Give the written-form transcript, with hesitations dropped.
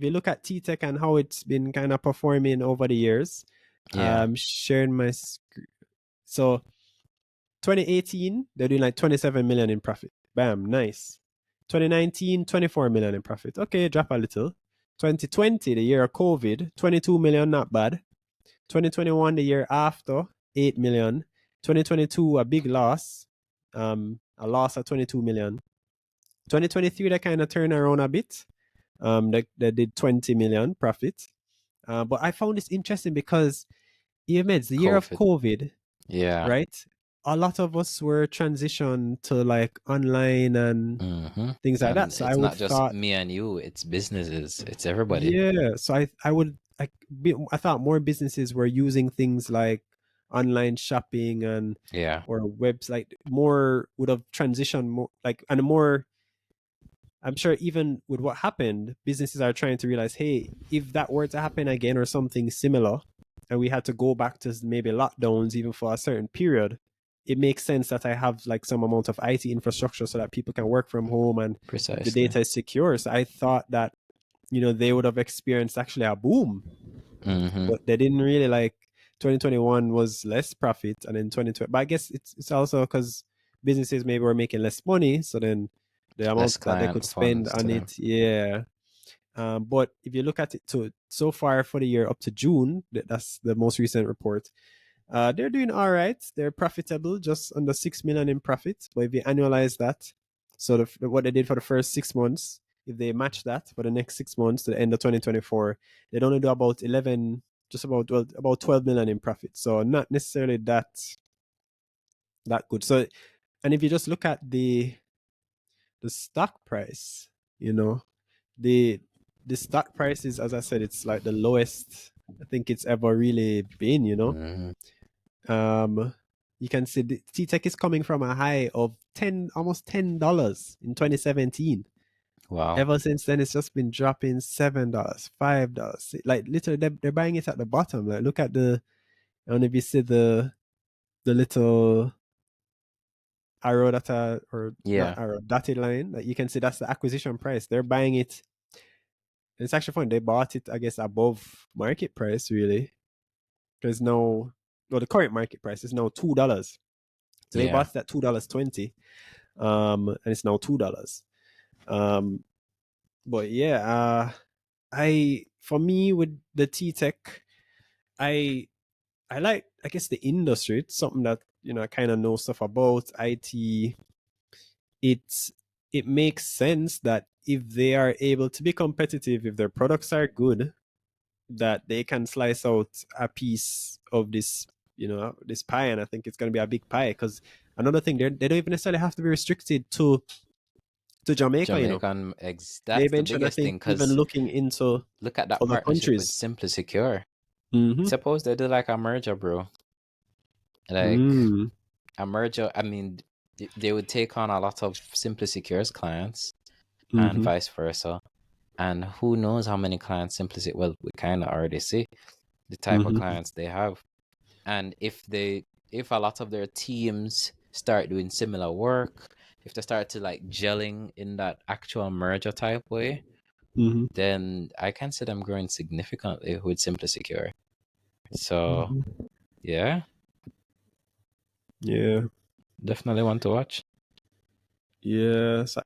if you look at TTECH and how it's been kind of performing over the years, Yeah. sharing my screen. So 2018, they're doing like 27 million in profit. Bam, nice. 2019, 24 million in profit. Okay, drop a little. 2020, the year of COVID, 22 million, not bad. 2021, the year after, 8 million. 2022, a big loss, a loss of 22 million. 2023, they kind of turned around a bit. They did 20 million profit. But I found this interesting because it's the year of COVID. COVID, Yeah. right? A lot of us were transitioned to like online and things like that. And So I it's would not just thought, me and you, it's businesses, it's everybody. yeah. So I thought more businesses were using things like online shopping and Yeah. or webs like more would have transitioned more like and more. I'm sure even with what happened, businesses are trying to realize, hey, if that were to happen again or something similar, and we had to go back to maybe lockdowns even for a certain period, it makes sense that I have like some amount of IT infrastructure so that people can work from home and the Precisely. data is secure. So I thought that, they would have experienced actually a boom, but they didn't really. Like 2021 was less profit, and then 2020. But I guess it's also because businesses maybe were making less money, so then the Less amount that they could client spend funds to on them. it, yeah. But if you look at it so far for the year up to June, that's the most recent report. They're doing all right. They're profitable, just under 6 million in profit. But if you annualize that, so what they did for the first 6 months, if they match that for the next 6 months to the end of 2024, they'd only do about 11, just about 12 million in profit. So not necessarily that good. So, and if you just look at the stock price, the the stock price is, as I said, it's like the lowest I think it's ever really been. Mhm. Um, you can see the T-Tech is coming from a high of almost $10 in 2017. Wow. Ever since then, it's just been dropping $7, $5. Like literally, they're buying it at the bottom. Like look at I don't know if you see the little arrow or not Yeah. arrow, dotted line. Like you can see that's the acquisition price. They're buying it. It's actually fun. They bought it, I guess, above market price. Really, there's no, well, the current market price is now $2. So they Yeah. bought it at $2.20, and it's now $2. Um, but yeah, for me with the T-Tech, I I guess the industry. It's something that I kind of know stuff about IT. It's it makes sense that if they are able to be competitive, if their products are good, that they can slice out a piece of this pie, and I think it's going to be a big pie. Because another thing, they don't even necessarily have to be restricted to Jamaica. They That's the mentioned, I biggest think, thing, even because looking into look at that other partnership with countries. Simply Secure. Mm-hmm. Suppose they do like a merger, bro. Like Mm. a merger, I mean, they would take on a lot of Simply Secure's clients and Mm-hmm. vice versa. And who knows how many clients well, we kind of already see the type of Mm-hmm. clients they have. And if a lot of their teams start doing similar work, if they start to like gelling in that actual merger type way, Mm-hmm. then I can see them growing significantly with Simply Secure. So Mm-hmm. yeah, Yeah. definitely want to watch. Yeah. So